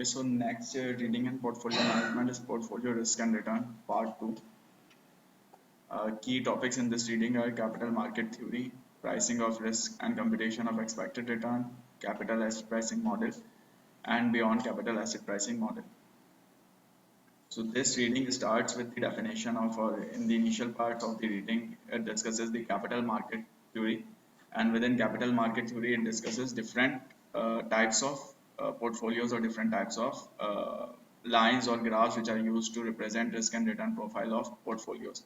So next reading in portfolio management is portfolio risk and return part 2. Key topics in this reading are capital market theory, pricing of risk and computation of expected return, capital asset pricing model, and beyond capital asset pricing model. So this reading starts with the definition of, or in the initial part of the reading, it discusses the capital market theory, and within capital market theory, it discusses different types of portfolios or different types of lines or graphs which are used to represent risk and return profile of portfolios.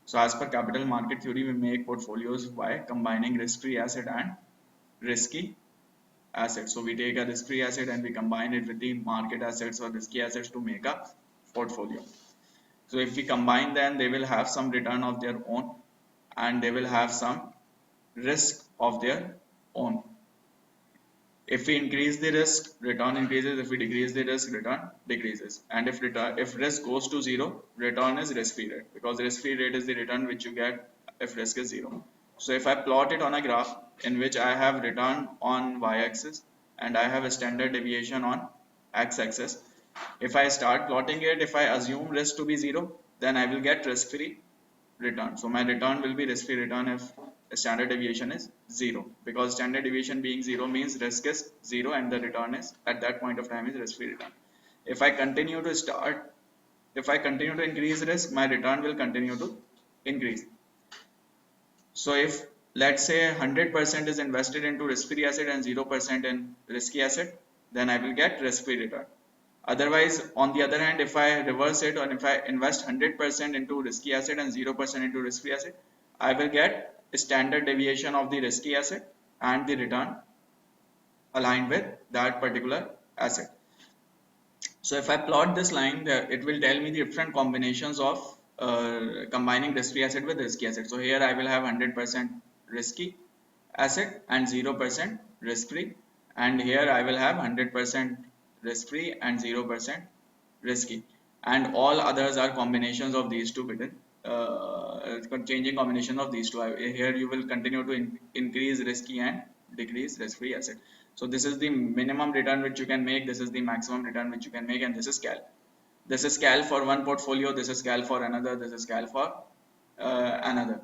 So as per capital market theory, we make portfolios by combining risk-free asset and risky assets. So we take a risk-free asset and we combine it with the market assets or risky assets to make a portfolio. So if we combine them, they will have some return of their own and they will have some risk of their own. If we increase the risk, return increases. If we decrease the risk, return decreases. And if risk goes to zero, return is risk-free rate, because risk-free rate is the return which you get if risk is zero. So if I plot it on a graph in which I have return on y-axis and I have a standard deviation on x-axis, if I start plotting it, if I assume risk to be zero, then I will get risk-free return. So my return will be risk-free return if standard deviation is zero, because standard deviation being zero means risk is zero and the return is at that point of time is risk-free return. If I continue to increase risk, my return will continue to increase. So if let's say 100% is invested into risk-free asset and 0% in risky asset, then I will get risk-free return. Otherwise, on the other hand, if I reverse it, or if I invest 100% into risky asset and 0% into risk-free asset, I will get a standard deviation of the risky asset and the return aligned with that particular asset. So if I plot this line, it will tell me the different combinations of combining risk-free asset with risky asset. So here I will have 100% risky asset and 0% risk-free, and here I will have 100% risk-free and 0% risky, and all others are combinations of these two within changing combination of these two. Here you will continue to increase risky and decrease risk-free asset. So this is the minimum return which you can make, this is the maximum return which you can make, and this is cal. This is cal for one portfolio, this is cal for another, this is cal for another.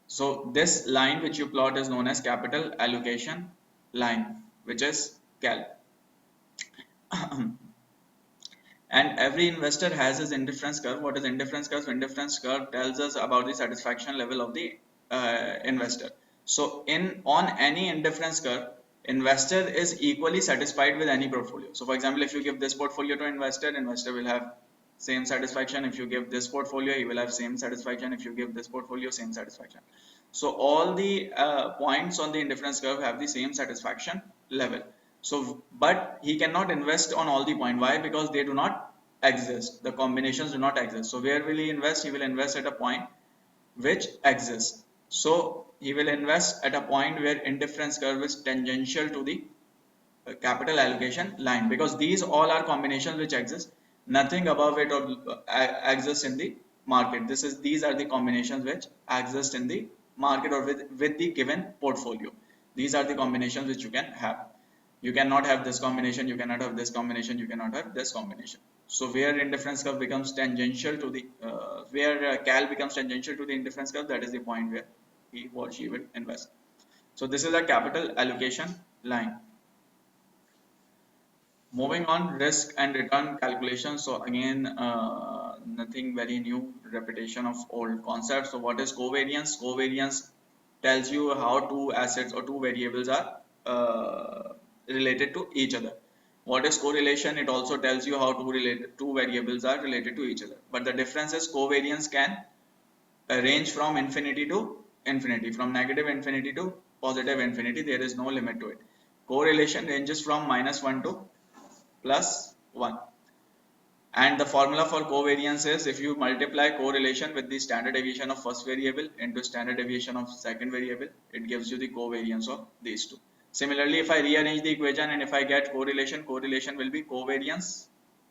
So this line which you plot is known as capital allocation line, which is cal. And every investor has his indifference curve. What is indifference curve? Indifference curve tells us about the satisfaction level of the investor. So on any indifference curve, investor is equally satisfied with any portfolio. So for example, if you give this portfolio to investor will have same satisfaction. If you give this portfolio, he will have same satisfaction. If you give this portfolio, same satisfaction. So all the points on the indifference curve have the same satisfaction level. So, but he cannot invest on all the points. Why? Because they do not exist. The combinations do not exist. So where will he invest? He will invest at a point which exists. So he will invest at a point where indifference curve is tangential to the capital allocation line, because these all are combinations which exist. Nothing above it or exists in the market. These are the combinations which exist in the market or with the given portfolio. These are the combinations which you can have. You cannot have this combination, you cannot have this combination, you cannot have this combination. So where indifference curve becomes tangential to the cal becomes tangential to the indifference curve, that is the point where he or she will invest. So this is a capital allocation line. Moving on, risk and return calculation. So again, nothing very new, repetition of old concepts. So what is covariance? Covariance tells you how two assets or two variables are related to each other. What is correlation? It also tells you how two variables are related to each other. But the difference is covariance can range from infinity to infinity, from negative infinity to positive infinity. There is no limit to it. Correlation ranges from -1 to +1, and the formula for covariance is if you multiply correlation with the standard deviation of first variable into standard deviation of second variable, it gives you the covariance of these two. Similarly, if I rearrange the equation and if I get correlation, correlation will be covariance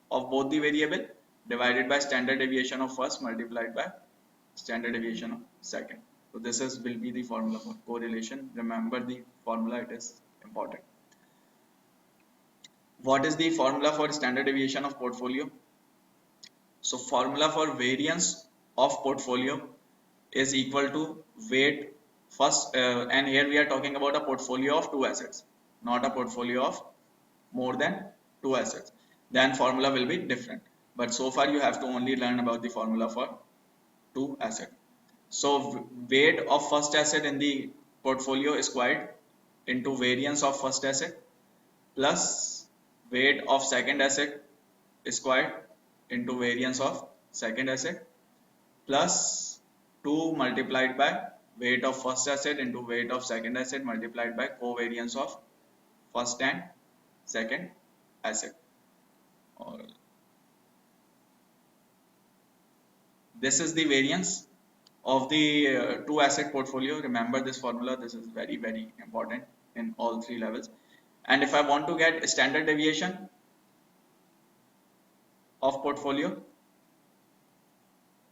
of both the variable divided by standard deviation of first multiplied by standard deviation of second. So this will be the formula for correlation. Remember the formula, it is important. What is the formula for standard deviation of portfolio? So formula for variance of portfolio is equal to weight first, and here we are talking about a portfolio of two assets, not a portfolio of more than two assets. Then formula will be different. But so far you have to only learn about the formula for two assets. So weight of first asset in the portfolio is squared into variance of first asset plus weight of second asset squared into variance of second asset plus 2 multiplied by weight of first asset into weight of second asset multiplied by covariance of first and second asset. Or this is the variance of the two asset portfolio. Remember this formula. This is very important in all three levels. And if I want to get standard deviation of portfolio,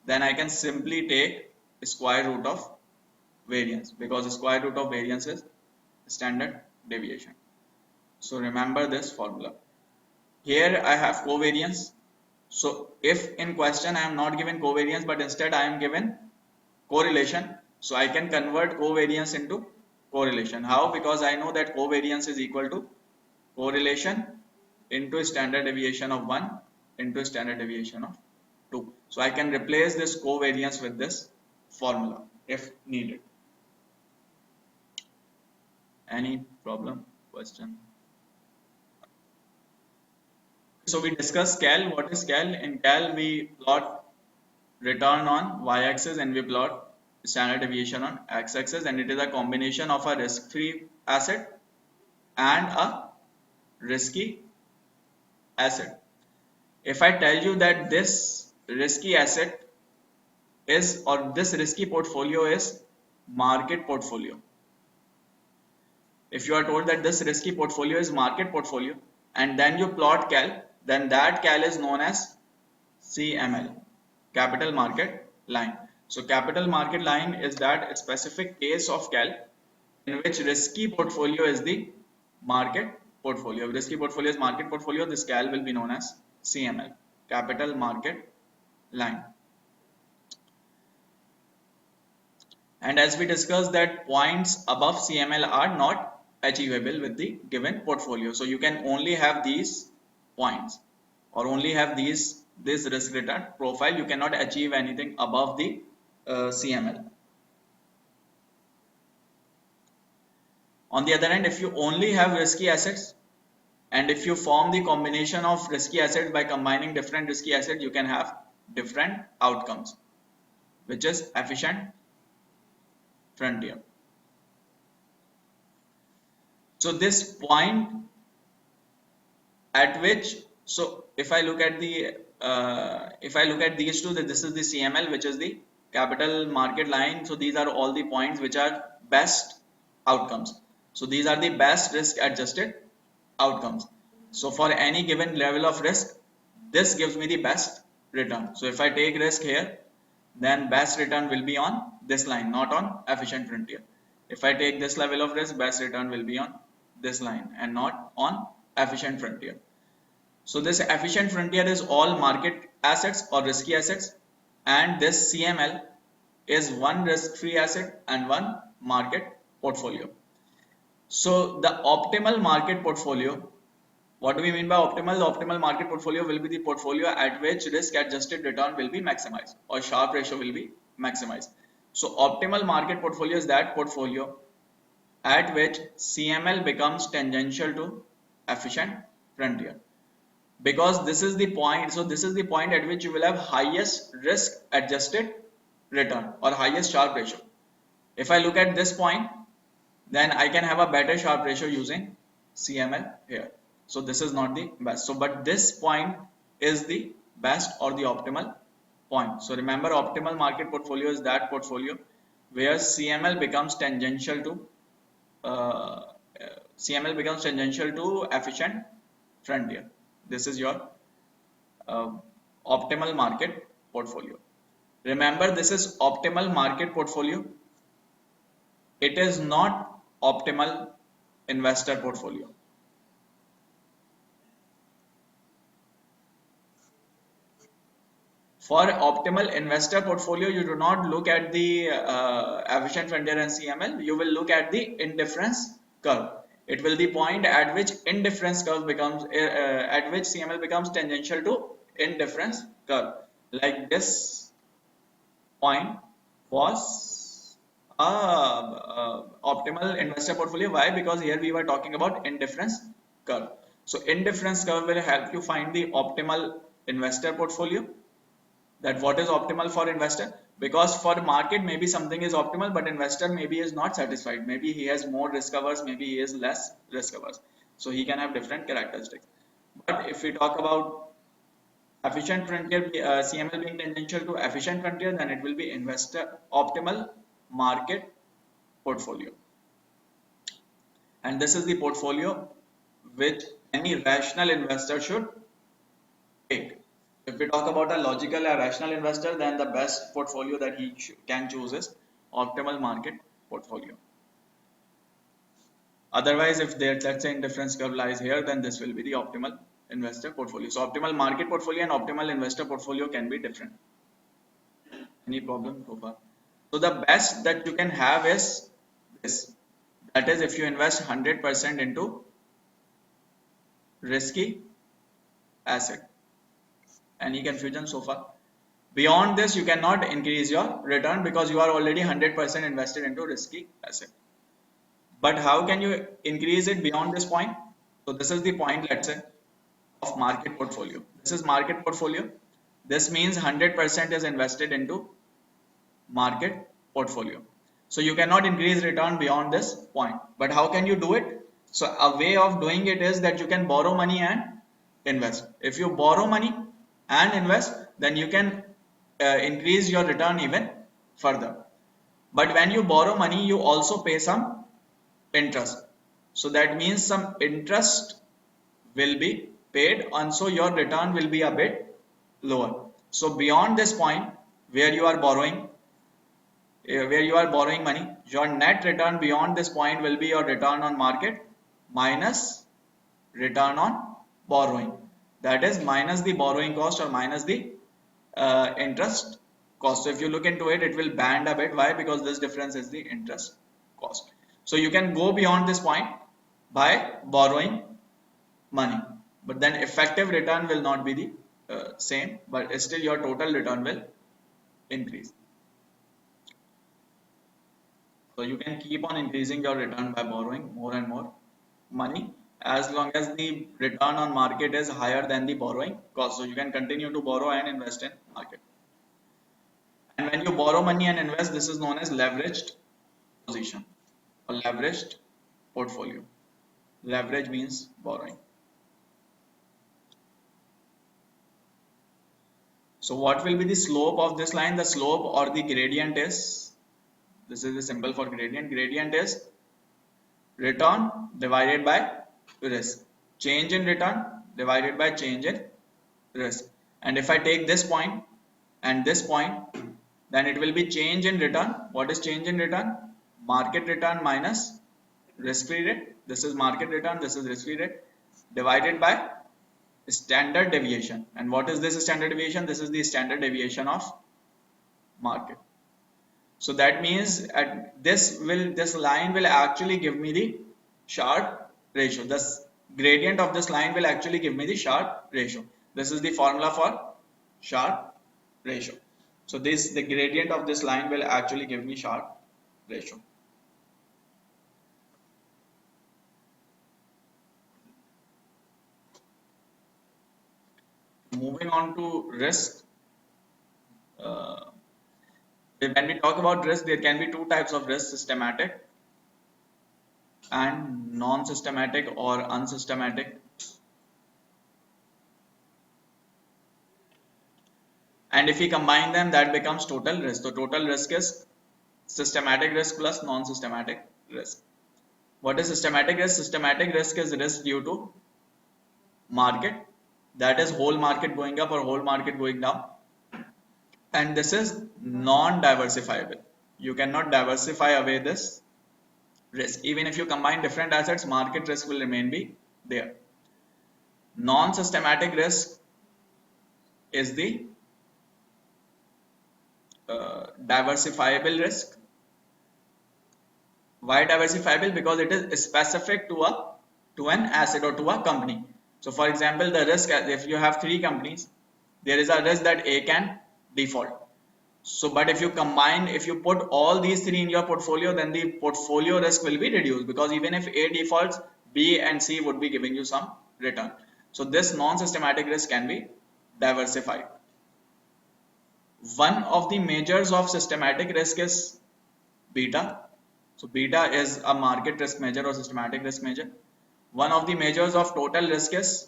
then I can simply take square root of variance, because square root of variance is standard deviation. So remember this formula. Here I have covariance. So if in question I am not given covariance, but instead I am given correlation, so I can convert covariance into correlation. How? Because I know that covariance is equal to correlation into standard deviation of 1 into standard deviation of 2. So I can replace this covariance with this formula if needed. Any problem? Question? So we discussed CAL. What is CAL? In CAL we plot return on y-axis and we plot standard deviation on x-axis, and it is a combination of a risk-free asset and a risky asset. If I tell you that this risky asset is, or this risky portfolio is market portfolio, if you are told that this risky portfolio is market portfolio and then you plot CAL, then that CAL is known as CML, capital market line. So capital market line is that specific case of CAL in which risky portfolio is the market portfolio. If risky portfolio is market portfolio, this CAL will be known as CML, capital market line. And as we discussed that points above CML are not achievable with the given portfolio. So you can only have these points or only have this risk return profile. You cannot achieve anything above the CML. On the other hand, if you only have risky assets and if you form the combination of risky assets by combining different risky assets, you can have different outcomes, which is efficient frontier. So this point at which, so if I look at the if I look at these two, that this is the CML, which is the capital market line. So these are all the points which are best outcomes. So these are the best risk adjusted outcomes. So for any given level of risk, this gives me the best return. So if I take risk here, then best return will be on this line, not on efficient frontier. If I take this level of risk, best return will be on this line and not on efficient frontier. So this efficient frontier is all market assets or risky assets, and this CML is one risk-free asset and one market portfolio. So the optimal market portfolio, what do we mean by optimal? The optimal market portfolio will be the portfolio at which risk adjusted return will be maximized or Sharpe ratio will be maximized. So optimal market portfolio is that portfolio at which CML becomes tangential to efficient frontier, because this is the point. So this is the point at which you will have highest risk adjusted return or highest Sharpe ratio. If I look at this point, then I can have a better Sharpe ratio using CML here. So this is not the best. So but this point is the best or the optimal point. So remember, optimal market portfolio is that portfolio where CML becomes tangential to efficient frontier. This is your optimal market portfolio. Remember, this is optimal market portfolio. It is not optimal investor portfolio. For optimal investor portfolio, you do not look at the efficient frontier and CML. You will look at the indifference curve. It will the point at which indifference curve becomes at which CML becomes tangential to indifference curve. Like this point was optimal investor portfolio. Why? Because here we were talking about indifference curve. So indifference curve will help you find the optimal investor portfolio, that what is optimal for investor, because for market maybe something is optimal but investor maybe is not satisfied, maybe he has more risk averse, maybe he is less risk averse, so he can have different characteristics. But if we talk about efficient frontier, CML being tangential to efficient frontier, then it will be investor optimal market portfolio, and this is the portfolio which any rational investor should take. If we talk about a logical or rational investor, then the best portfolio that he can choose is optimal market portfolio. Otherwise, if there, let's say, indifference curve lies here, then this will be the optimal investor portfolio. So optimal market portfolio and optimal investor portfolio can be different. Any problem so far? So the best that you can have is this. That is, if you invest 100% into risky asset. Any confusion so far? Beyond this, you cannot increase your return because you are already 100% invested into risky asset. But how can you increase it beyond this point? So this is the point, let's say, of market portfolio. This is market portfolio. This means 100% is invested into market portfolio. So you cannot increase return beyond this point. But how can you do it? So a way of doing it is that you can borrow money and invest. If you borrow money and invest, then you can increase your return even further. But when you borrow money, you also pay some interest. So that means some interest will be paid, and so your return will be a bit lower. So beyond this point where you are borrowing money, your net return beyond this point will be your return on market minus return on borrowing. That is minus the borrowing cost or minus the interest cost. So if you look into it, it will band a bit. Why? Because this difference is the interest cost. So you can go beyond this point by borrowing money, but then effective return will not be the same, but still your total return will increase. So you can keep on increasing your return by borrowing more and more money, as long as the return on market is higher than the borrowing cost. So you can continue to borrow and invest in market. And when you borrow money and invest, this is known as leveraged position or leveraged portfolio. Leverage means borrowing. So what will be the slope of this line? The slope or the gradient is, this is the symbol for gradient. Gradient is return divided by risk. Change in return divided by change in risk. And if I take this point and this point, then it will be change in return. What is change in return? Market return minus risk-free rate. This is market return, this is risk-free rate, divided by standard deviation. And what is this standard deviation? This is the standard deviation of market. So that means at this line will actually give me the Sharpe ratio. This gradient of this line will actually give me the Sharpe ratio. This is the formula for Sharpe ratio. So the gradient of this line will actually give me Sharpe ratio. Moving on to risk. When we talk about risk, there can be two types of risk: systematic and non-systematic or unsystematic. And if we combine them, that becomes total risk. So total risk is systematic risk plus non-systematic risk. What is systematic risk? Systematic risk is risk due to market, that is whole market going up or whole market going down. And this is non-diversifiable. You cannot diversify away this risk. Even if you combine different assets, market risk will remain be there. Non-systematic risk is the diversifiable risk. Why diversifiable? Because it is specific to an asset or to a company. So for example, the risk, if you have three companies, there is a risk that A can default. So but if you combine, if you put all these three in your portfolio, then the portfolio risk will be reduced, because even if A defaults, B and C would be giving you some return. So this non-systematic risk can be diversified. One of the measures of systematic risk is beta. So beta is a market risk measure or systematic risk measure. One of the measures of total risk is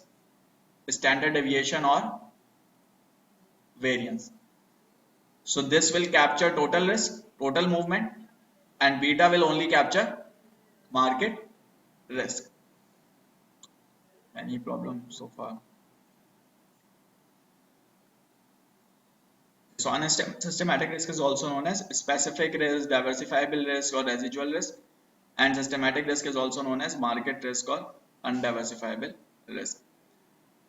standard deviation or variance. So this will capture total risk, total movement, and beta will only capture market risk. Any problem so far? So systematic risk is also known as specific risk, diversifiable risk, or residual risk. And systematic risk is also known as market risk or undiversifiable risk.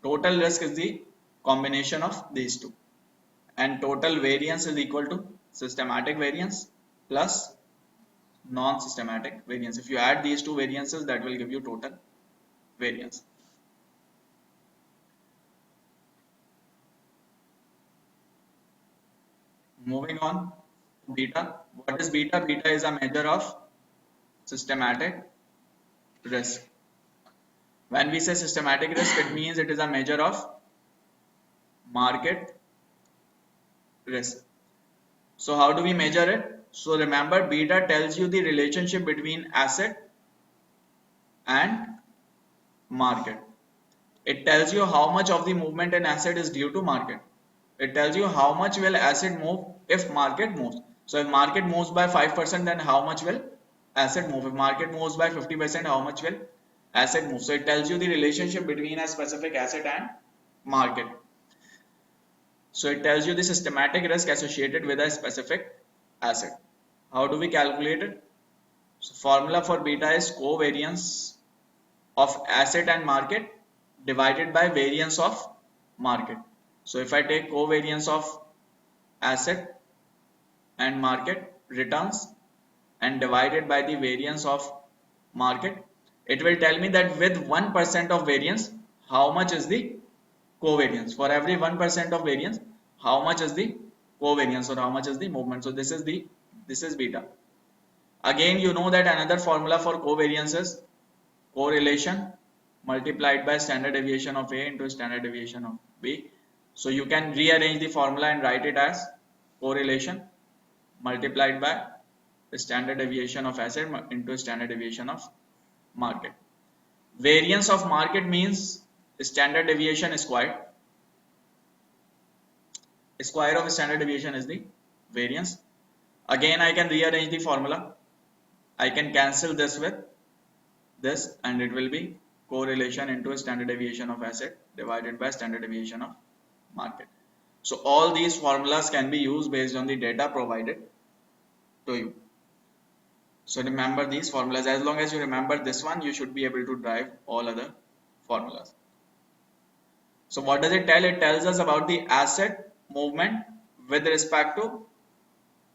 Total risk is the combination of these two. And total variance is equal to systematic variance plus non-systematic variance. If you add these two variances, that will give you total variance. Moving on, beta. What is beta? Beta is a measure of systematic risk. When we say systematic risk, it means it is a measure of market risk. So how do we measure it? So remember, beta tells you the relationship between asset and market. It tells you how much of the movement in asset is due to market. It tells you how much will asset move if market moves. So if market moves by 5%, then how much will asset move? If market moves by 50%, how much will asset move? So it tells you the relationship between a specific asset and market. So it tells you the systematic risk associated with a specific asset. How do we calculate it? So formula for beta is covariance of asset and market divided by variance of market. So if I take covariance of asset and market returns and divided by the variance of market, it will tell me that with 1% of variance, how much is the covariance. For every 1% of variance, how much is the covariance or how much is the movement. So this is beta. Again, you know that another formula for covariance is correlation multiplied by standard deviation of A into standard deviation of B. So you can rearrange the formula and write it as correlation multiplied by the standard deviation of asset into standard deviation of market. Variance of market means standard deviation squared. Square of standard deviation is the variance. Again, I can rearrange the formula. I can cancel this with this, and it will be correlation into standard deviation of asset divided by standard deviation of market. So all these formulas can be used based on the data provided to you. So remember these formulas. As long as you remember this one, you should be able to drive all other formulas. So what does it tell? It tells us about the asset movement with respect to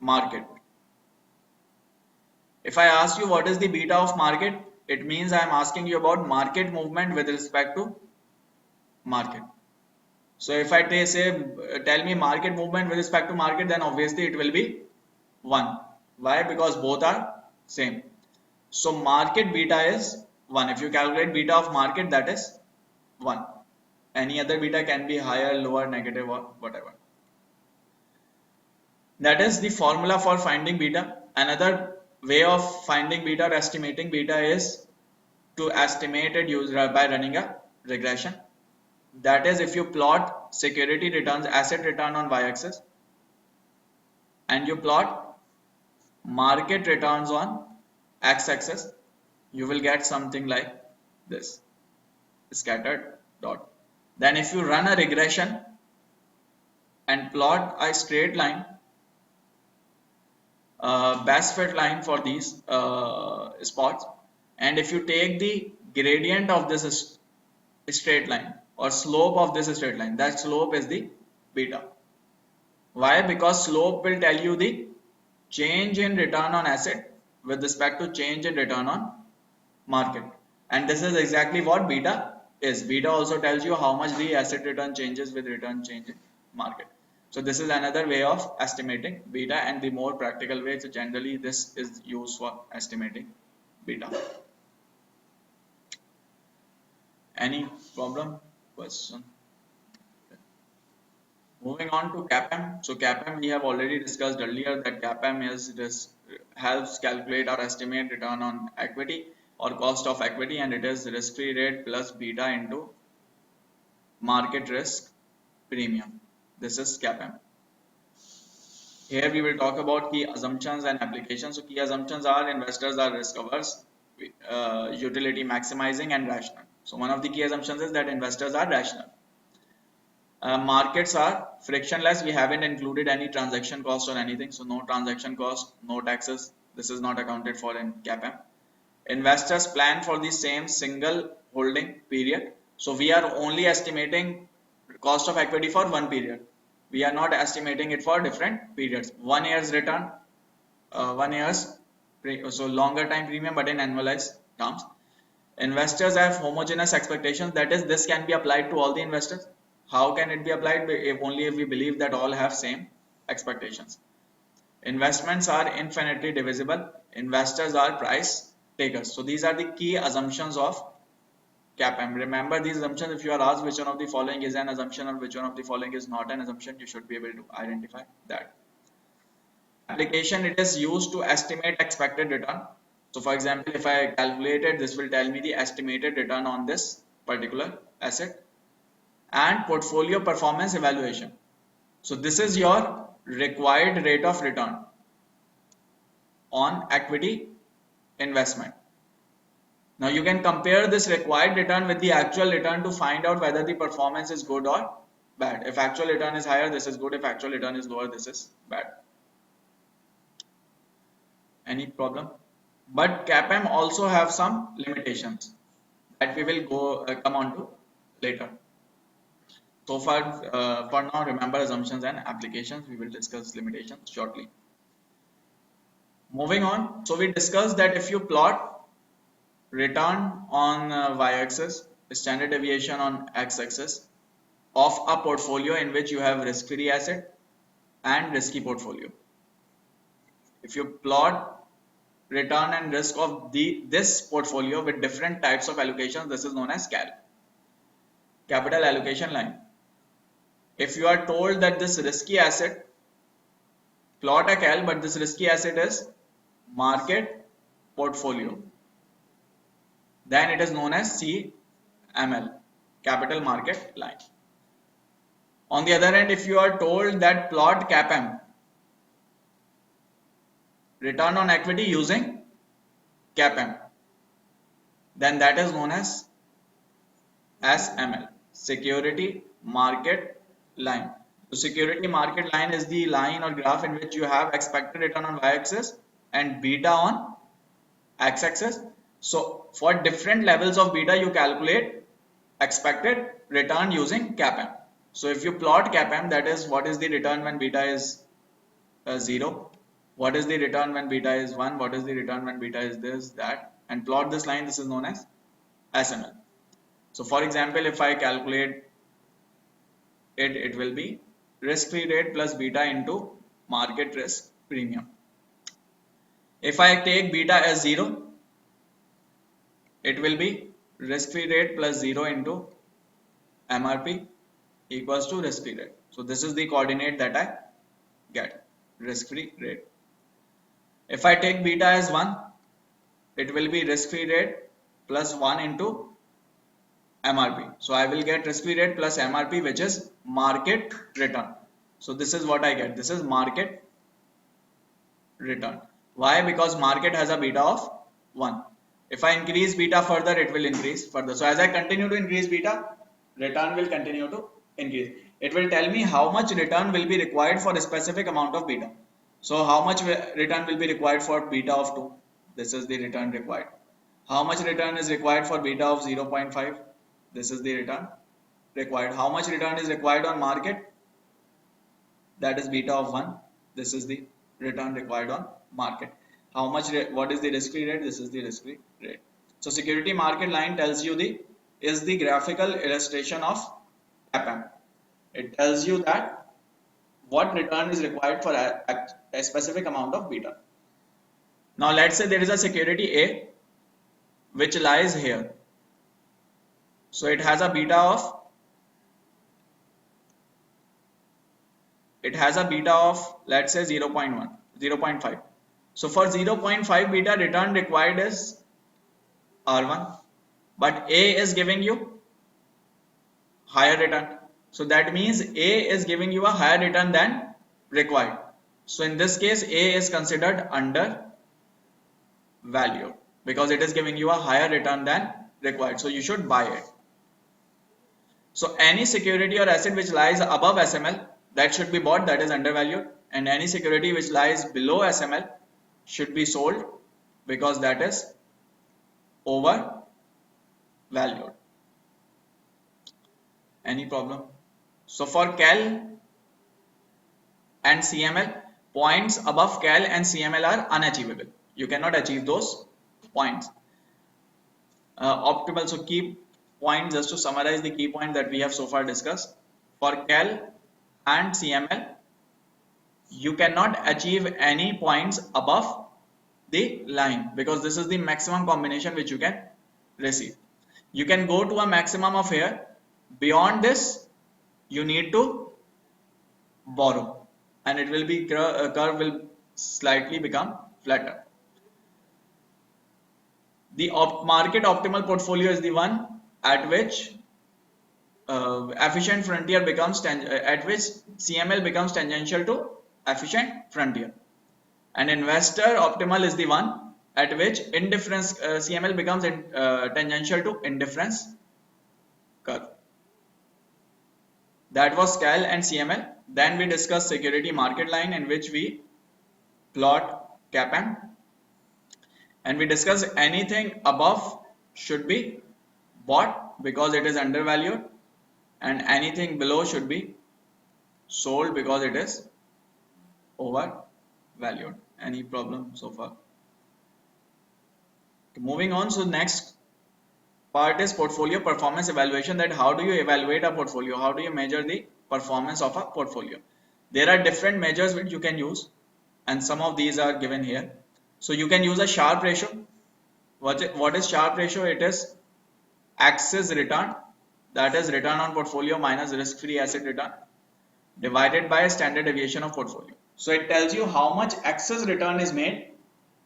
market. If I ask you what is the beta of market, it means I am asking you about market movement with respect to market. So if I tell me market movement with respect to market, then obviously it will be 1. Why? Because both are same. So market beta is 1. If you calculate beta of market, that is 1. Any other beta can be higher, lower, negative, or whatever. That is the formula for finding beta. Another way of finding beta or estimating beta is to estimate it by running a regression. That is, if you plot security returns, asset return on y-axis, and you plot market returns on x-axis, you will get something like this, scattered dot. Then if you run a regression and plot a straight line, best fit line for these spots, and if you take the gradient of this straight line or slope of this straight line, that slope is the beta. Why? Because slope will tell you the change in return on asset with respect to change in return on market. And this is exactly what beta is. Beta also tells you how much the asset return changes with return change in market. So this is another way of estimating beta, and the more practical way. So generally this is used for estimating beta. Any problem? Question? Moving on to CAPM. So CAPM we have already discussed earlier that CAPM is this helps calculate or estimate return on equity or cost of equity, and it is risk-free rate plus beta into market risk premium. This is CAPM. Here we will talk about key assumptions and applications. So key assumptions are investors are risk averse, utility maximizing and rational. So one of the key assumptions is that investors are rational. Markets are frictionless. We haven't included any transaction cost or anything. So no transaction cost, no taxes. This is not accounted for in CAPM. Investors plan for the same single holding period. So we are only estimating cost of equity for one period. We are not estimating it for different periods. 1 year's return, 1 year's, so longer time premium, but in annualized terms. Investors have homogeneous expectations. That is, this can be applied to all the investors. How can it be applied? If only if we believe that all have same expectations. Investments are infinitely divisible. Investors are price takers. So these are the key assumptions of CAPM. Remember these assumptions. If you are asked which one of the following is an assumption or which one of the following is not an assumption, you should be able to identify that. Application, it is used to estimate expected return. So for example, if I calculated, this will tell me the estimated return on this particular asset. And portfolio performance evaluation. So this is your required rate of return on equity investment. Now you can compare this required return with the actual return to find out whether the performance is good or bad. If actual return is higher, this is good. If actual return is lower, this is bad. Any problem? But CAPM also have some limitations that we will come on to later. So far, for now, remember assumptions and applications. We will discuss limitations shortly. Moving on, so we discussed that if you plot return on y-axis, standard deviation on x-axis of a portfolio in which you have risk-free asset and risky portfolio. If you plot return and risk of this portfolio with different types of allocations, this is known as CAL, capital allocation line. If you are told that this risky asset, plot a CAL, but this risky asset is market portfolio, then it is known as CML, capital market line. On the other hand, if you are told that plot CAPM, return on equity using CAPM, then that is known as SML, security market line. So security market line is the line or graph in which you have expected return on y-axis and beta on x-axis. So for different levels of beta, you calculate expected return using CAPM. So if you plot CAPM, that is what is the return when beta is 0, what is the return when beta is 1, what is the return when beta is this, that, and plot this line, this is known as SML. So for example, if I calculate it, it will be risk-free rate plus beta into market risk premium. If I take beta as 0, it will be risk-free rate plus 0 into MRP equals to risk-free rate. So this is the coordinate that I get, risk-free rate. If I take beta as 1, it will be risk-free rate plus 1 into MRP. So I will get risk-free rate plus MRP, which is market return. So this is what I get. This is market return. Why? Because market has a beta of 1. If I increase beta further, it will increase further. So as I continue to increase beta, return will continue to increase. It will tell me how much return will be required for a specific amount of beta. So how much return will be required for beta of 2? This is the return required. How much return is required for beta of 0.5? This is the return required. How much return is required on market? that is beta of 1. This is the return required on market. How much, what is the risk-free rate? This is the risk-free rate. So security market line tells you is the graphical illustration of CAPM. It tells you that what return is required for a specific amount of beta. Now let's say there is a security A which lies here. So it has a beta of let's say 0.1, 0.5. So for 0.5 beta, return required is R1, but A is giving you higher return. So that means A is giving you a higher return than required. So in this case, A is considered undervalued because it is giving you a higher return than required. So you should buy it. So any security or asset which lies above SML, that should be bought, that is undervalued, and any security which lies below SML should be sold because that is overvalued. Any problem? So for CAL and CML, points above CAL and CML are unachievable. You cannot achieve those points. Optimal, so key points, just to summarize the key points that we have so far discussed. For CAL and CML, you cannot achieve any points above the line because this is the maximum combination which you can receive. You can go to a maximum of here. Beyond this, you need to borrow, and it will be curve will slightly become flatter. The market optimal portfolio is the one at which efficient frontier becomes at which CML becomes tangential to efficient frontier, and investor optimal is the one at which indifference CML becomes tangential to indifference curve. That was CAL and CML. Then we discussed security market line, in which we plot CAPM, and we discussed anything above should be bought because it is undervalued, and anything below should be sold because it is overvalued. Any problem so far? Moving on, so next part is portfolio performance evaluation. That how do you evaluate a portfolio? How do you measure the performance of a portfolio? There are different measures which you can use, and some of these are given here. So you can use a Sharpe ratio. What is Sharpe ratio? It is excess return, that is return on portfolio minus risk-free asset return, divided by standard deviation of portfolio. So it tells you how much excess return is made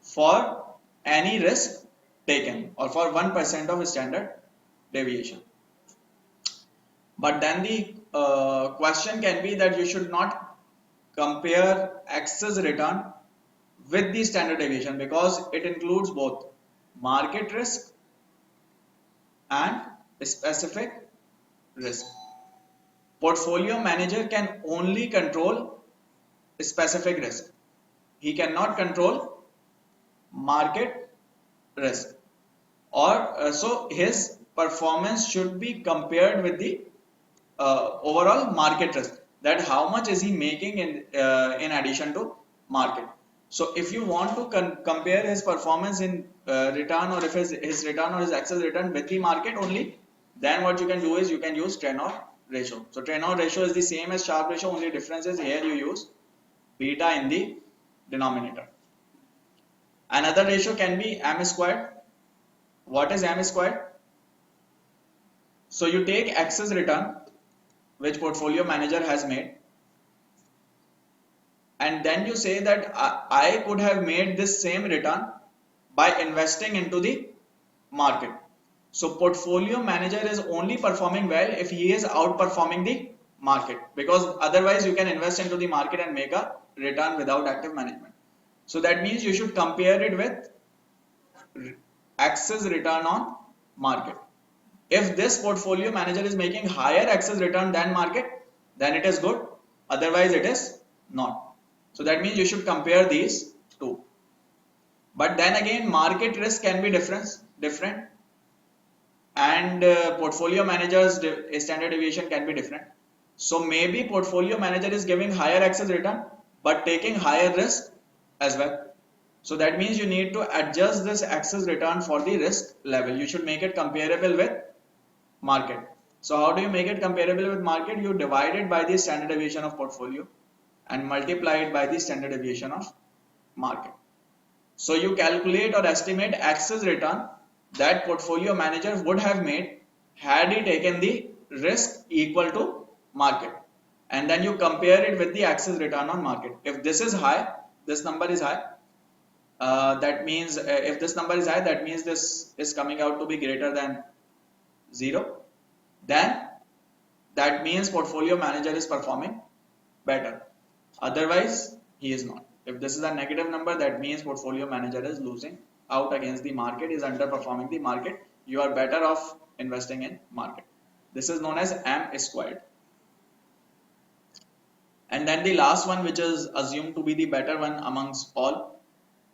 for any risk taken or for 1% of standard deviation. But then the question can be that you should not compare excess return with the standard deviation because it includes both market risk and specific risk. Portfolio manager can only control specific risk. He cannot control market risk, or so his performance should be compared with the overall market risk, that how much is he making in addition to market. So if you want to compare his performance in return, or if his return or his excess return with the market only, then what you can do is you can use Treynor ratio. So Treynor ratio is the same as Sharpe ratio, only difference is here you use beta in the denominator. Another ratio can be M squared. What is M squared? So you take excess return which portfolio manager has made, and then you say that I could have made this same return by investing into the market. So portfolio manager is only performing well if he is outperforming the market, because otherwise you can invest into the market and make a return without active management. So that means you should compare it with excess return on market. If this portfolio manager is making higher excess return than market, then it is good, otherwise it is not. So that means you should compare these two. But then again, market risk can be different, and portfolio managers standard deviation can be different. So maybe portfolio manager is giving higher excess return but taking higher risk as well. So that means you need to adjust this excess return for the risk level. You should make it comparable with market. So how do you make it comparable with market? You divide it by the standard deviation of portfolio and multiply it by the standard deviation of market. So you calculate or estimate excess return that portfolio manager would have made had he taken the risk equal to market, and then you compare it with the excess return on market. If this is high, this number is high, that means if this number is high, that means this is coming out to be greater than 0, then that means portfolio manager is performing better. Otherwise, he is not. If this is a negative number, that means portfolio manager is losing out against the market, is underperforming the market. You are better off investing in market. This is known as M squared. And then the last one, which is assumed to be the better one amongst all,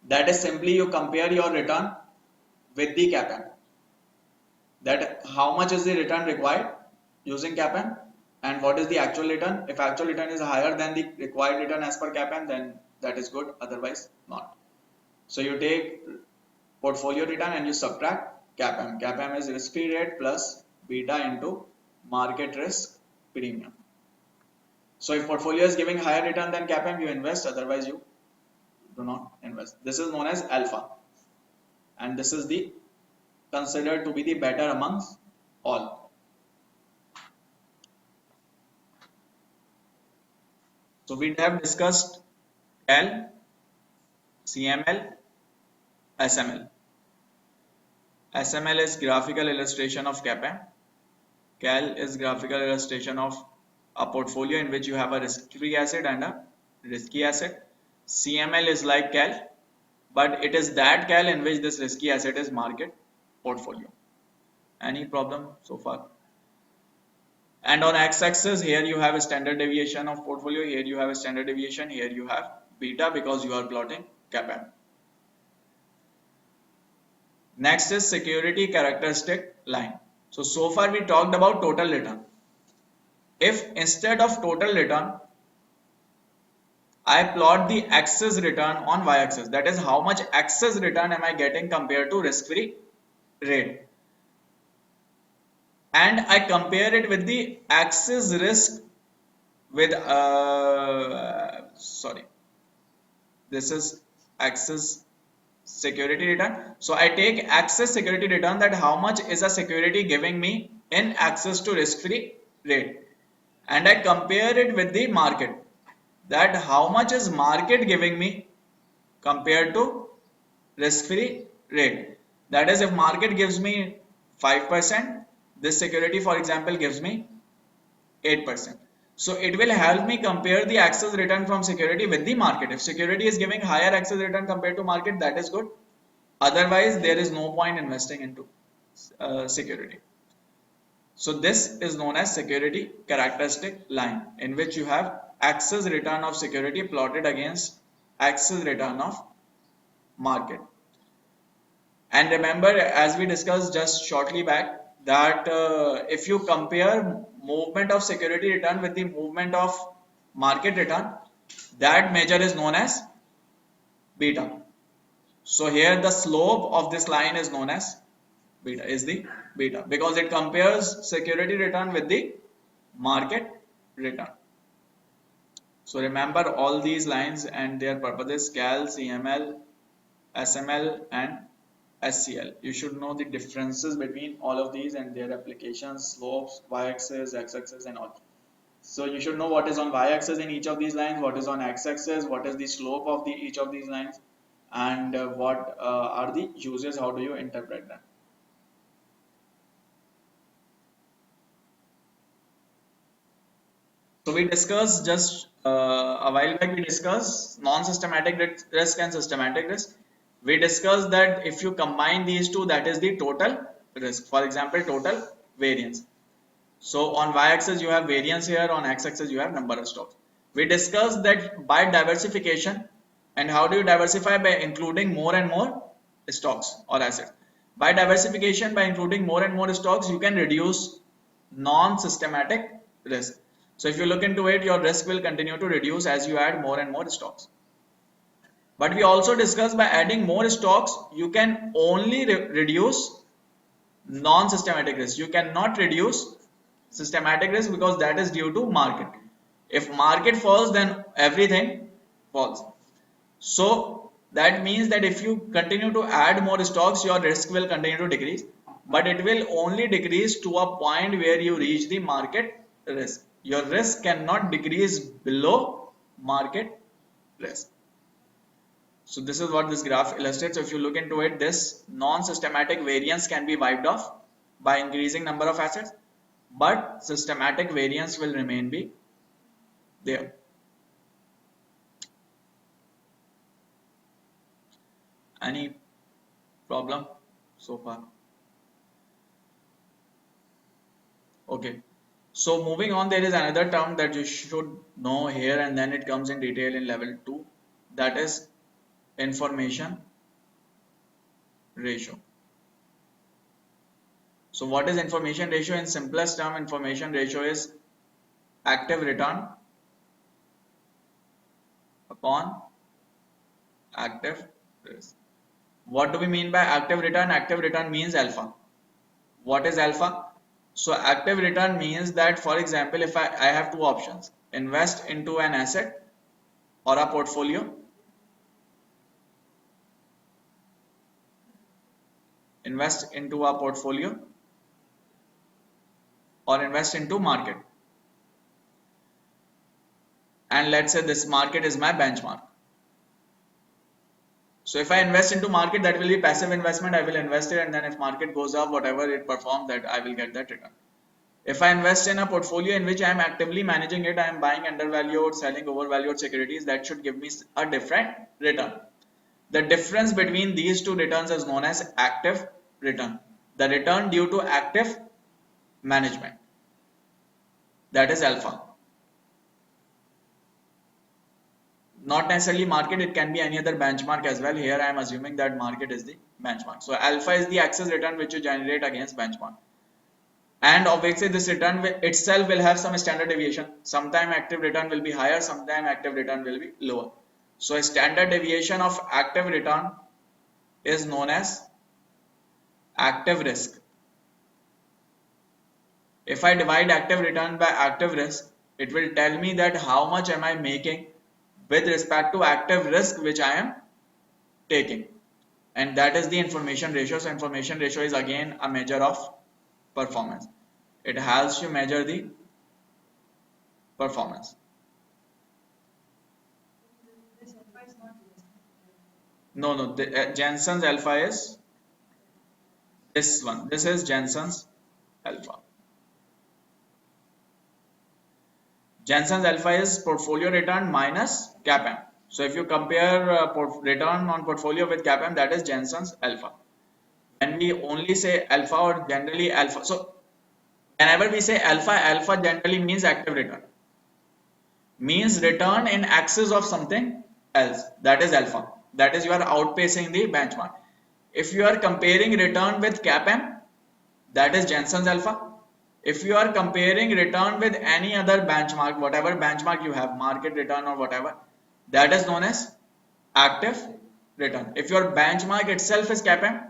that is simply you compare your return with the CAPM. That how much is the return required using CAPM and what is the actual return. If actual return is higher than the required return as per CAPM, then that is good, otherwise not. So you take portfolio return and you subtract CAPM. CAPM is risk-free rate plus beta into market risk premium. So if portfolio is giving higher return than CAPM, you invest, otherwise you do not invest. This is known as alpha, and this is the considered to be the better amongst all. So we have discussed CAL, CML, SML. SML is graphical illustration of CAPM. CAL is graphical illustration of a portfolio in which you have a risk-free asset and a risky asset. CML is like CAL, but it is that CAL in which this risky asset is market portfolio. Any problem so far? And on x-axis, here you have a standard deviation of portfolio, here you have a standard deviation, here you have beta because you are plotting CAPM. Next is security characteristic line. So far we talked about total return. If instead of total return, I plot the excess return on y-axis, that is how much excess return am I getting compared to risk-free rate, and I compare it with the excess risk with this is excess security return. So I take excess security return, that how much is a security giving me in access to risk-free rate, and I compare it with the market, that how much is market giving me compared to risk-free rate. That is, if market gives me 5%, this security for example gives me 8%. So it will help me compare the excess return from security with the market. If security is giving higher excess return compared to market, that is good. Otherwise, there is no point investing into security. So this is known as security characteristic line, in which you have excess return of security plotted against excess return of market. And remember, as we discussed just shortly back, that if you compare movement of security return with the movement of market return, that measure is known as beta. So here the slope of this line is known as beta, is the beta, because it compares security return with the market return. So remember all these lines and their purposes: CAL, CML, SML and SCL. You should know the differences between all of these and their applications, slopes, y-axis, x-axis and all. So you should know what is on y-axis in each of these lines, what is on x-axis, what is the slope of each of these lines, and what are the uses, how do you interpret them. So we discussed just a while back, we discussed non-systematic risk and systematic risk. We discussed that if you combine these two, that is the total risk. For example, total variance. So on y-axis you have variance here, on x-axis you have number of stocks. We discussed that by diversification, and how do you diversify? By including more and more stocks or assets. By diversification, by including more and more stocks, you can reduce non-systematic risk. So if you look into it, your risk will continue to reduce as you add more and more stocks. But we also discussed by adding more stocks, you can only reduce non-systematic risk. You cannot reduce systematic risk because that is due to market. If market falls, then everything falls. So that means that if you continue to add more stocks, your risk will continue to decrease, but it will only decrease to a point where you reach the market risk. Your risk cannot decrease below market risk. So this is what this graph illustrates. So if you look into it, this non-systematic variance can be wiped off by increasing number of assets, but systematic variance will remain be there. Any problem so far? Okay. So moving on, there is another term that you should know here, and then it comes in detail in level 2. That is information ratio. So what is information ratio? In simplest term, information ratio is active return upon active risk. What do we mean by active return? Active return means alpha. What is alpha? So active return means that, for example, if I have two options, invest into an asset or a portfolio, invest into a portfolio or invest into market. And let's say this market is my benchmark. So if I invest into market, that will be passive investment. I will invest it, and then if market goes up, whatever it performs, that I will get that return. If I invest in a portfolio in which I am actively managing it, I am buying undervalued, selling overvalued securities, that should give me a different return. The difference between these two returns is known as active return. The return due to active management, that is alpha. Not necessarily market, it can be any other benchmark as well. Here I am assuming that market is the benchmark. So alpha is the excess return which you generate against benchmark. And obviously this return itself will have some standard deviation. Sometime active return will be higher, sometime active return will be lower. So a standard deviation of active return is known as active risk. If I divide active return by active risk, it will tell me that how much am I making with respect to active risk which I am taking, and that is the information ratio. So information ratio is again a measure of performance. It helps you measure the performance. No, Jensen's alpha is this one. This is Jensen's alpha. Jensen's alpha is portfolio return minus CAPM. So if you compare return on portfolio with CAPM, that is Jensen's alpha. When we only say alpha or generally alpha, so whenever we say alpha, alpha generally means active return. Means return in excess of something else. That is alpha. That is you are outpacing the benchmark. If you are comparing return with CAPM, that is Jensen's alpha. If you are comparing return with any other benchmark, whatever benchmark you have, market return or whatever, that is known as active return. If your benchmark itself is CAPM,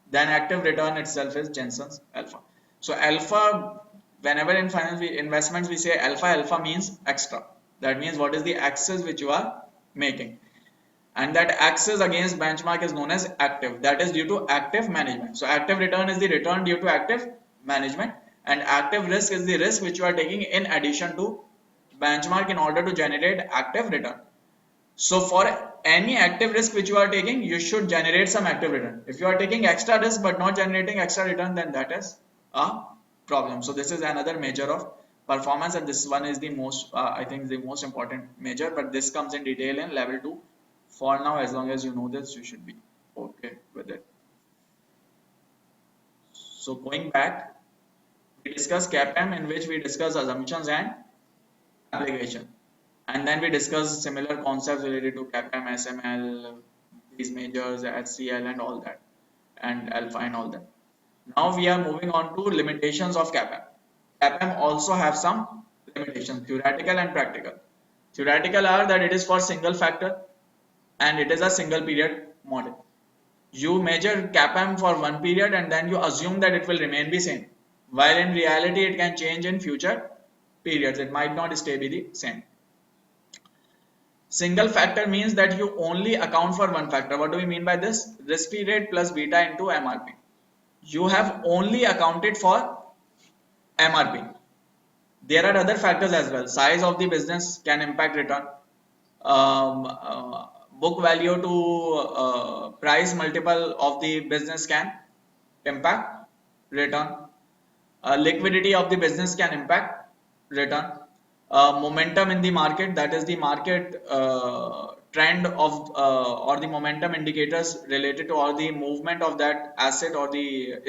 then active return itself is Jensen's alpha. So alpha, whenever in finance investments we say alpha, alpha means extra. That means what is the excess which you are making. And that excess against benchmark is known as active. That is due to active management. So active return is the return due to active management, and active risk is the risk which you are taking in addition to benchmark in order to generate active return. So for any active risk which you are taking, you should generate some active return. If you are taking extra risk but not generating extra return, then that is a problem. So this is another measure of performance, and this one is the most I think the most important measure, but this comes in detail in level 2. For now, as long as you know this, you should be okay with it. So going back, we discuss CAPM, in which we discuss assumptions and application, and then we discuss similar concepts related to CAPM, SML, these measures, HCL and all that, and alpha and all that. Now we are moving on to limitations of CAPM. CAPM also have some limitations, theoretical and practical. Theoretical are that it is for single factor and it is a single period model. You measure CAPM for one period and then you assume that it will remain the same, while in reality it can change in future periods. It might not stay be the same. Single factor means that you only account for one factor. What do we mean by this? Risk-free rate plus beta into MRP. You have only accounted for MRP. There are other factors as well. Size of the business can impact return. Book value to price multiple of the business can impact return. Liquidity of the business can impact return. Momentum in the market, that is the market trend of or the momentum indicators related to or the movement of that asset or the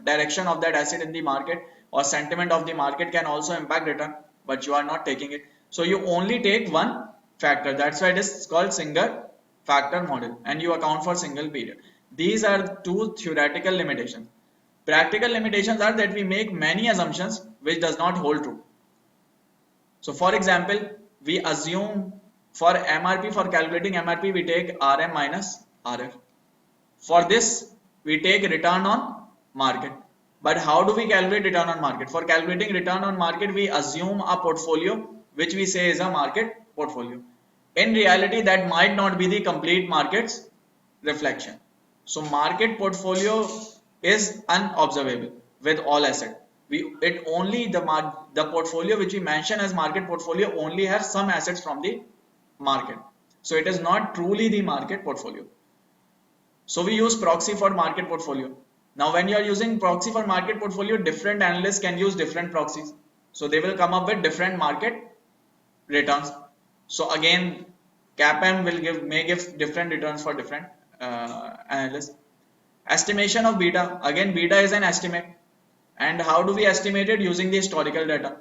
direction of that asset in the market or sentiment of the market can also impact return, but you are not taking it. So you only take one factor. That's why it is called single factor model, and you account for single period. These are two theoretical limitations. Practical limitations are that we make many assumptions which does not hold true. So for example, we assume for MRP, for calculating MRP, we take RM minus RF. For this, we take return on market. But how do we calculate return on market? For calculating return on market, we assume a portfolio which we say is a market portfolio. In reality, that might not be the complete market's reflection. So market portfolio is unobservable with all assets. The portfolio which we mention as market portfolio only has some assets from the market. So it is not truly the market portfolio. So we use proxy for market portfolio. Now when you are using proxy for market portfolio, different analysts can use different proxies. So they will come up with different market returns. So again, CAPM may give different returns for different analysts. Estimation of beta. Again, beta is an estimate. And how do we estimate it? Using the historical data.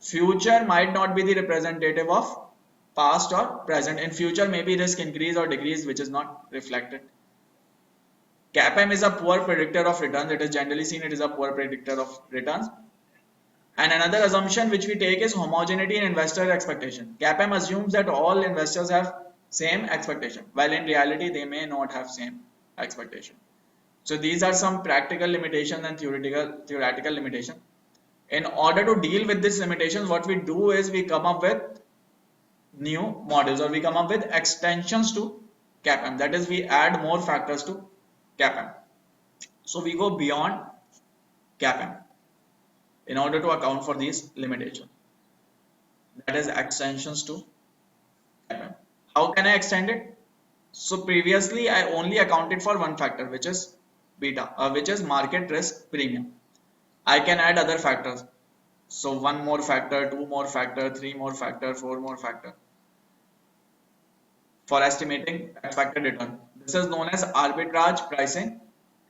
Future might not be the representative of past or present. In future, maybe risk increase or decrease, which is not reflected. CAPM is a poor predictor of returns. It is generally seen it is a poor predictor of returns. And another assumption which we take is homogeneity in investor expectation. CAPM assumes that all investors have same expectation, while in reality they may not have same expectation. So these are some practical limitations and theoretical limitations. In order to deal with these limitations, what we do is we come up with new models, or we come up with extensions to CAPM. That is, we add more factors to CAPM. So we go beyond CAPM in order to account for these limitations. That is extensions to CAPM. How can I extend it? So previously I only accounted for one factor, which is beta, which is market risk premium. I can add other factors. So one more factor, two more factor, three more factor, four more factor for estimating expected return. This is known as arbitrage pricing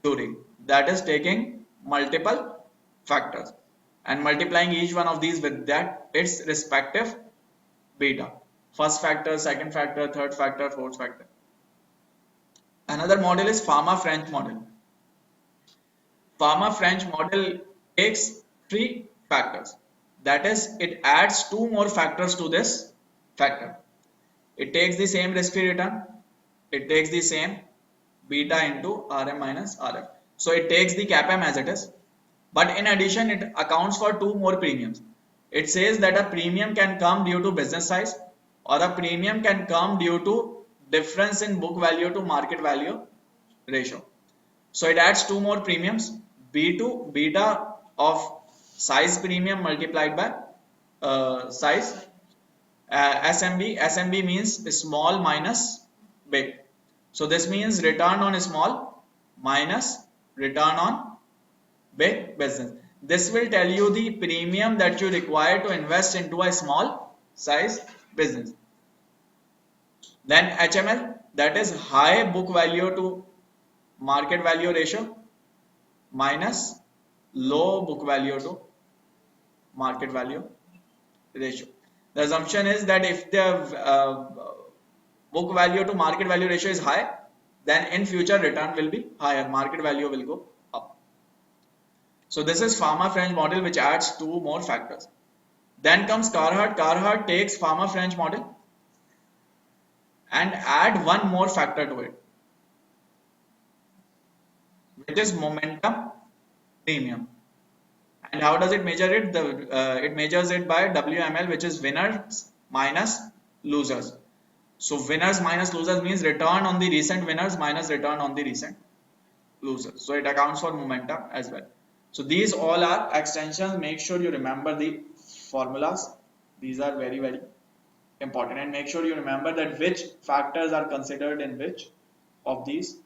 theory. That is taking multiple factors and multiplying each one of these with that its respective beta. First factor, second factor, third factor, fourth factor. Another model is Fama-French model. Fama-French model takes three factors. That is, it adds two more factors to this factor. It takes the same risk-free return. It takes the same beta into RM minus RF. So it takes the CAPM as it is. But in addition, it accounts for two more premiums. It says that a premium can come due to business size, or a premium can come due to difference in book value to market value ratio. So it adds two more premiums, B2 beta of size premium multiplied by size. SMB means small minus big. So this means return on small minus return on big business. This will tell you the premium that you require to invest into a small size business. Then HML, that is high book value to market value ratio minus low book value to market value ratio. The assumption is that if the book value to market value ratio is high, then in future return will be higher, market value will go up. So this is Fama-French model, which adds two more factors. Then comes Carhart. Carhart takes Pharma French model and add one more factor to it, which is momentum premium. And how does it measure it? It measures it by WML, which is winners minus losers. So winners minus losers means return on the recent winners minus return on the recent losers. So it accounts for momentum as well. So these all are extensions. Make sure you remember the formulas. These are very, very important, and make sure you remember that which factors are considered in which of these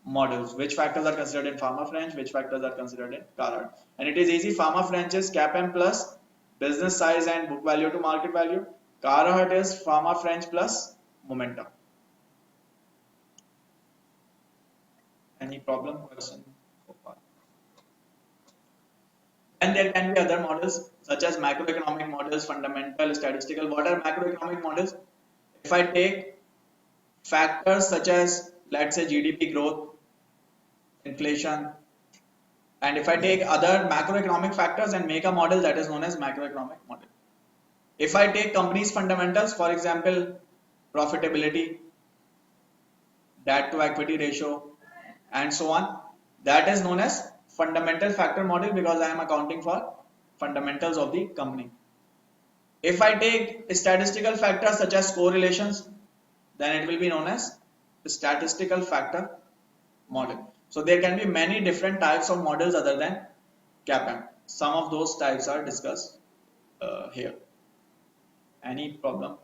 models, which factors are considered in Pharma French, which factors are considered in Carhart. And it is easy. Pharma French is CAPM plus business size and book value to market value. Carhart is Pharma French plus momentum. Any problem, question so far? And there can be other models such as macroeconomic models, fundamental, statistical. What are macroeconomic models? If I take factors such as, let's say, GDP growth, inflation, and if I take other macroeconomic factors and make a model, that is known as macroeconomic model. If I take companies fundamentals, for example, profitability, debt to equity ratio, and so on, that is known as fundamental factor model because I am accounting for fundamentals of the company. If I take statistical factors such as correlations, then it will be known as statistical factor model. So there can be many different types of models other than CAPM. Some of those types are discussed here. Any problem?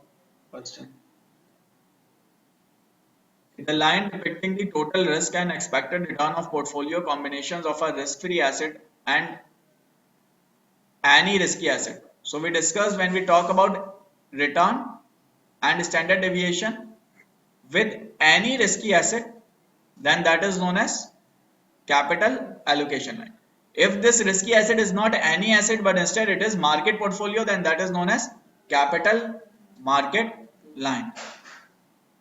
Question? The line depicting the total risk and expected return of portfolio combinations of a risk-free asset and any risky asset. So we discussed when we talk about return and standard deviation with any risky asset, then that is known as capital allocation line. If this risky asset is not any asset but instead it is market portfolio, then that is known as capital market line.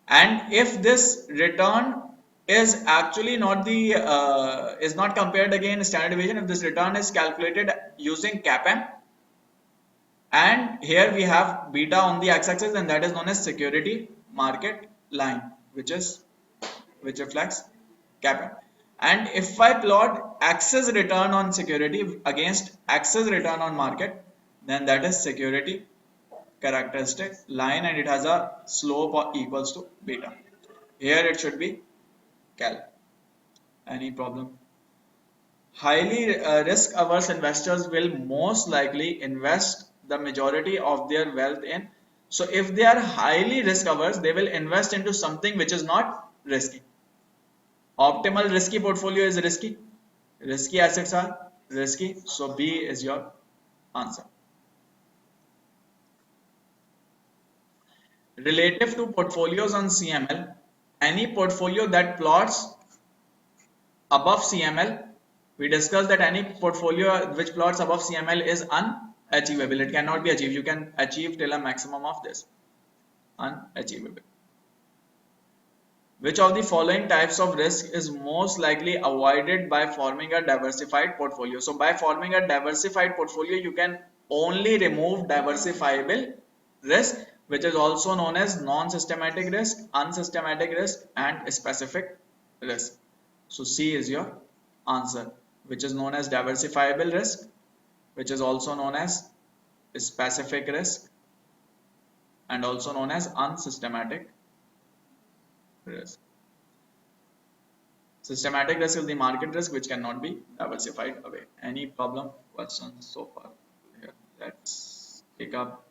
And if this return is actually not the is not compared again standard deviation, if this return is calculated using CAPM, and here we have beta on the x-axis, and that is known as security market line, which reflects CAPM. And if I plot axis return on security against axis return on market, then that is security characteristic line, and it has a slope equals to beta. Here it should be cal. Any problem? Highly risk averse investors will most likely invest the majority of their wealth in. So if they are highly risk averse, they will invest into something which is not risky. Optimal risky portfolio is risky. Risky assets are risky. So B is your answer. Relative to portfolios on CML, any portfolio that plots above CML, we discussed that any portfolio which plots above CML is unachievable. It cannot be achieved. You can achieve till a maximum of this. Unachievable. Which of the following types of risk is most likely avoided by forming a diversified portfolio? So by forming a diversified portfolio, you can only remove diversifiable risk, which is also known as non-systematic risk, unsystematic risk, and specific risk. So C is your answer, which is known as diversifiable risk, which is also known as specific risk, and also known as unsystematic risk. Systematic risk is the market risk which cannot be diversified away. Any problem, questions so far? Here, let's pick up